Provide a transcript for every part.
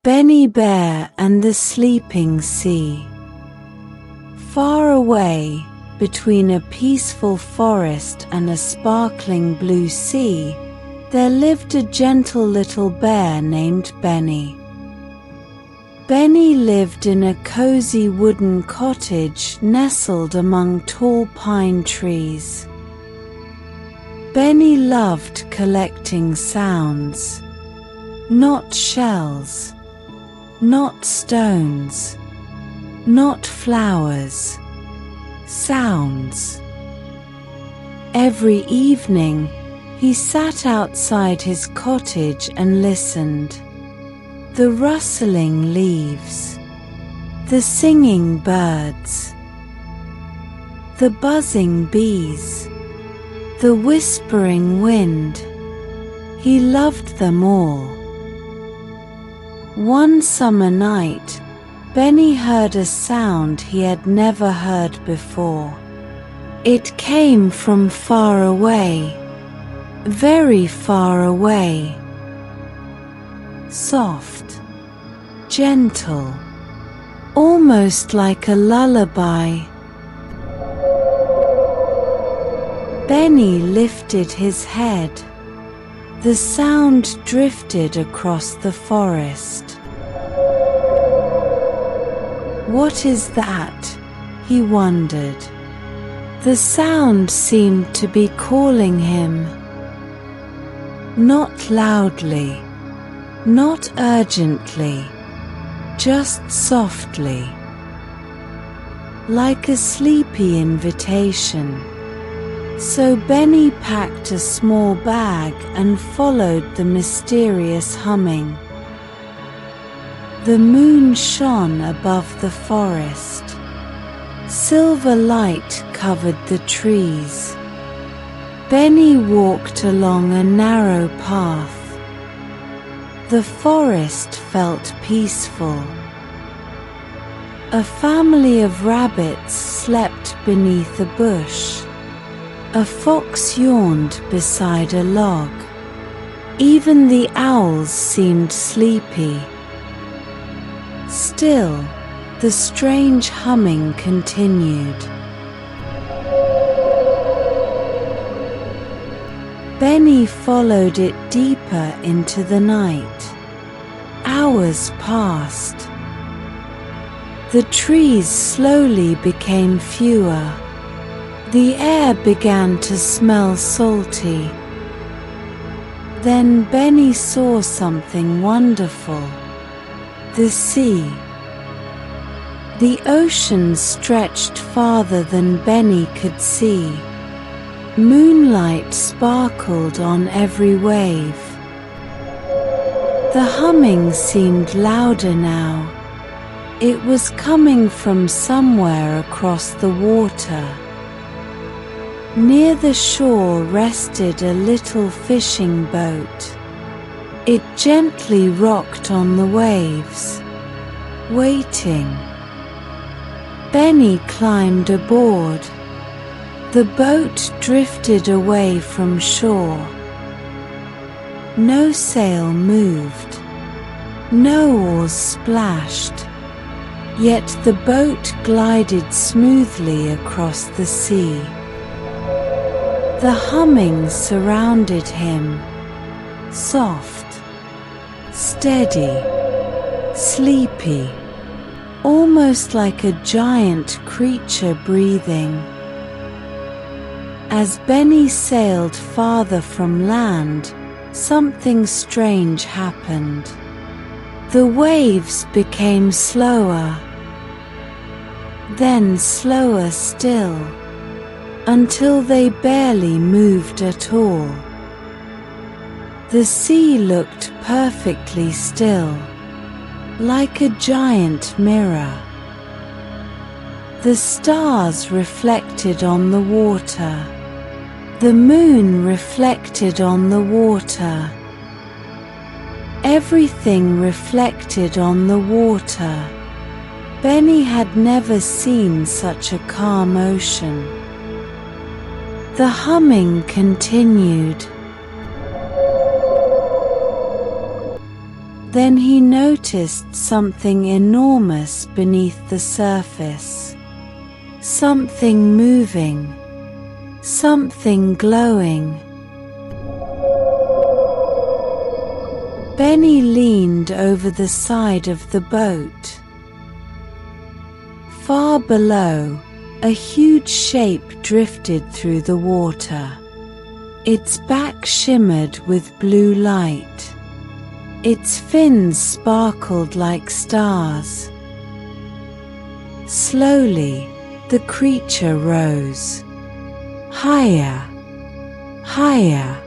Benny Bear and the Sleeping Sea. Far away, between a peaceful forest and a sparkling blue sea, there lived a gentle little bear named Benny. Benny lived in a cozy wooden cottage nestled among tall pine trees. Benny loved collecting sounds. Not shells, not stones, not flowers, sounds. Every evening, he sat outside his cottage and listened. The rustling leaves, the singing birds, the buzzing bees, the whispering wind. He loved them all. One summer night, Benny heard a sound he had never heard before. It came from far away, very far away. Soft, gentle, almost like a lullaby. Benny lifted his head. The sound drifted across the forest. What is that? He wondered. The sound seemed to be calling him. Not loudly, not urgently, just softly, like a sleepy invitation. So Benny packed a small bag and followed the mysterious humming. The moon shone above the forest. Silver light covered the trees. Benny walked along a narrow path. The forest felt peaceful. A family of rabbits slept beneath a bush. A fox yawned beside a log. Even the owls seemed sleepy. Still, the strange humming continued. Benny followed it deeper into the night. Hours passed. The trees slowly became fewer. The air began to smell salty. Then Benny saw something wonderful. The sea. The ocean stretched farther than Benny could see. Moonlight sparkled on every wave. The humming seemed louder now. It was coming from somewhere across the water. Near the shore rested a little fishing boat. It gently rocked on the waves, waiting. Benny climbed aboard. The boat drifted away from shore. No sail moved. No oars splashed. Yet the boat glided smoothly across the sea. The humming surrounded him, soft, steady, sleepy, almost like a giant creature breathing. As Benny sailed farther from land, something strange happened. The waves became slower, then slower still, until they barely moved at all. The sea looked perfectly still, like a giant mirror. The stars reflected on the water. The moon reflected on the water. Everything reflected on the water. Benny had never seen such a calm ocean. The humming continued. Then he noticed something enormous beneath the surface. Something moving. Something glowing. Benny leaned over the side of the boat. Far below, a huge shape drifted through the water. Its back shimmered with blue light. Its fins sparkled like stars. Slowly, the creature rose. Higher, higher,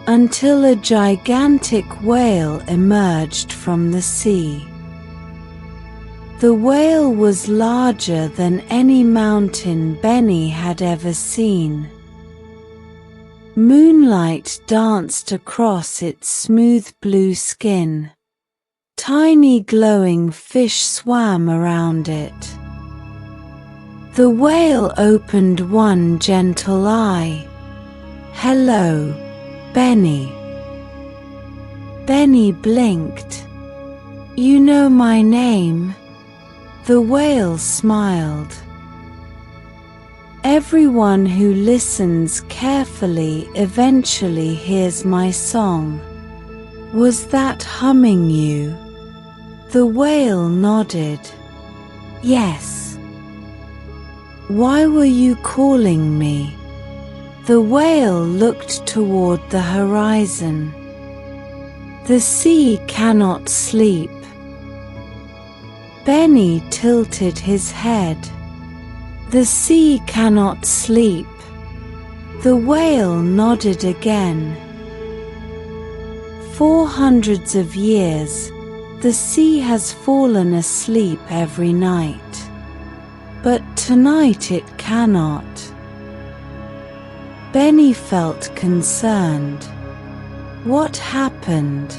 until a gigantic whale emerged from the sea. The whale was larger than any mountain Benny had ever seen. Moonlight danced across its smooth blue skin. Tiny glowing fish swam around it. The whale opened one gentle eye. "Hello, Benny." Benny blinked. "You know my name?" The whale smiled. "Everyone who listens carefully eventually hears my song. Was that humming you?" The whale nodded. "Yes." "Why were you calling me?" The whale looked toward the horizon. "The sea cannot sleep." Benny tilted his head. "The sea cannot sleep." The whale nodded again. "For hundreds of years, the sea has fallen asleep every night. But tonight it cannot." Benny felt concerned. What happened?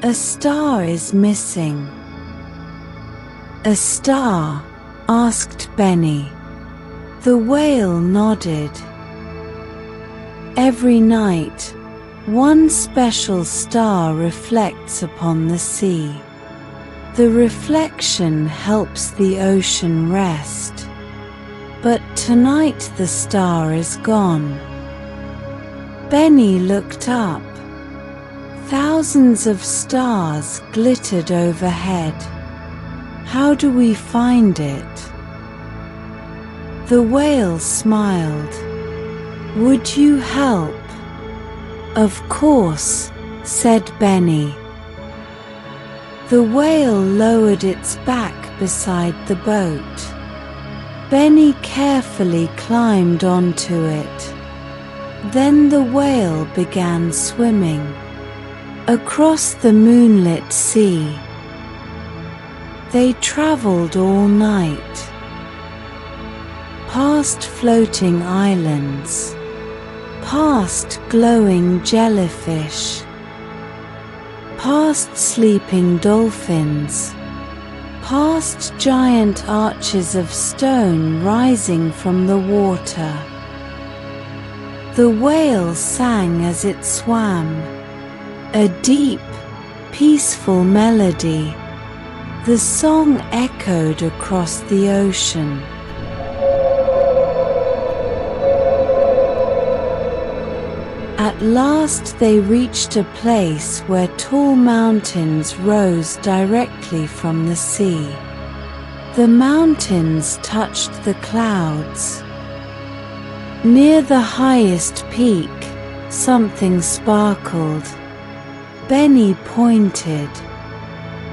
"A star is missing." "A star?" asked Benny. The whale nodded. "Every night, one special star reflects upon the sea. The reflection helps the ocean rest. But tonight the star is gone." Benny looked up. Thousands of stars glittered overhead. "How do we find it?" The whale smiled. "Would you help?" "Of course," said Benny. The whale lowered its back beside the boat. Benny carefully climbed onto it. Then the whale began swimming across the moonlit sea. They traveled all night, past floating islands, past glowing jellyfish, past sleeping dolphins, past giant arches of stone rising from the water. The whale sang as it swam, a deep, peaceful melody. The song echoed across the ocean. At last they reached a place where tall mountains rose directly from the sea. The mountains touched the clouds. Near the highest peak, something sparkled. Benny pointed.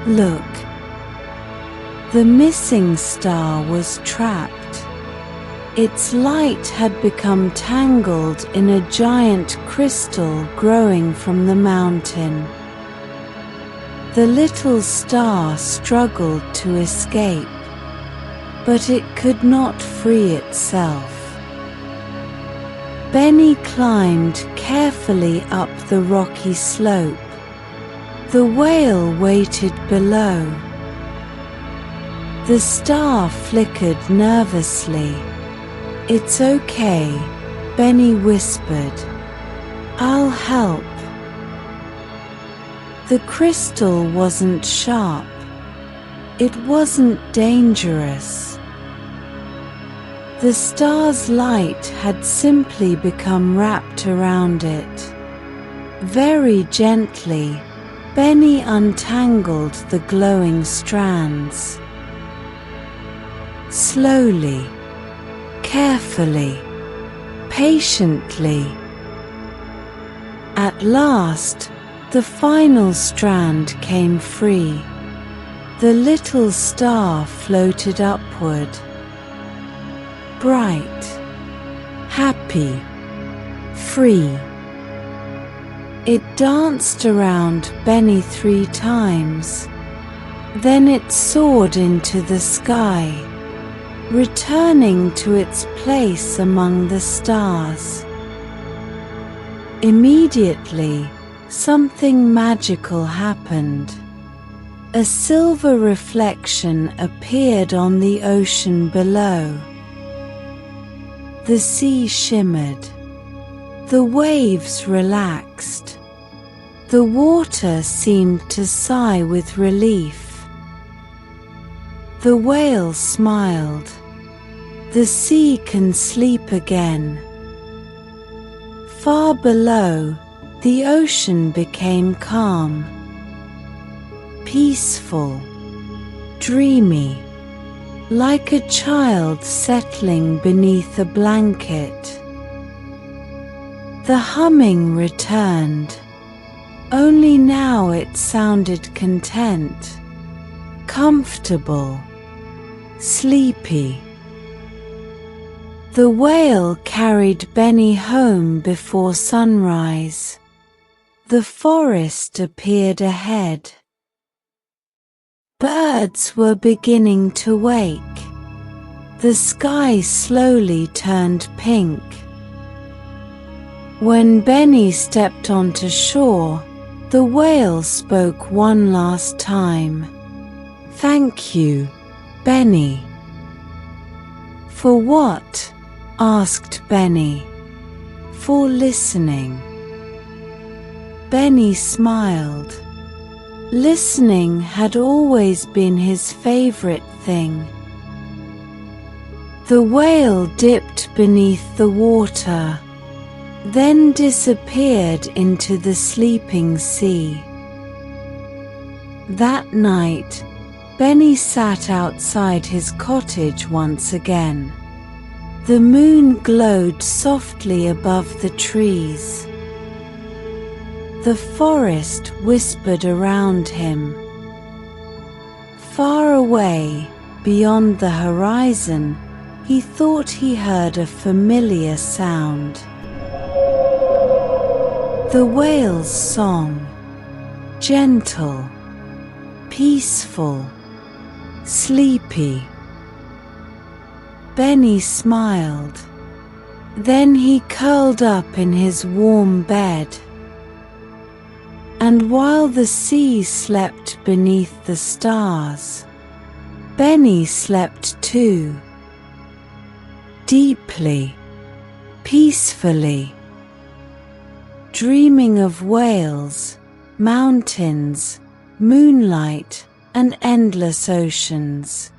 "Look." The missing star was trapped. Its light had become tangled in a giant crystal growing from the mountain. The little star struggled to escape, but it could not free itself. Benny climbed carefully up the rocky slope. The whale waited below. The star flickered nervously. "It's okay," Benny whispered. "I'll help." The crystal wasn't sharp. It wasn't dangerous. The star's light had simply become wrapped around it. Very gently, Benny untangled the glowing strands. Slowly, carefully, patiently. At last, the final strand came free. The little star floated upward. Bright, happy, free. It danced around Benny 3 times. Then it soared into the sky, returning to its place among the stars. Immediately, something magical happened. A silver reflection appeared on the ocean below. The sea shimmered. The waves relaxed. The water seemed to sigh with relief. The whale smiled. The sea can sleep again. Far below, the ocean became calm. Peaceful, dreamy, like a child settling beneath a blanket. The humming returned, only now it sounded content, comfortable, sleepy. The whale carried Benny home before sunrise. The forest appeared ahead. Birds were beginning to wake. The sky slowly turned pink. When Benny stepped onto shore, the whale spoke one last time. "Thank you, Benny." "For what?" asked Benny. "For listening." Benny smiled. Listening had always been his favorite thing. The whale dipped beneath the water, then disappeared into the sleeping sea. That night, Benny sat outside his cottage once again. The moon glowed softly above the trees. The forest whispered around him. Far away, beyond the horizon, he thought he heard a familiar sound. The whale's song, gentle, peaceful, sleepy. Benny smiled. Then he curled up in his warm bed. And while the sea slept beneath the stars, Benny slept too. Deeply, peacefully, dreaming of whales, mountains, moonlight, and endless oceans.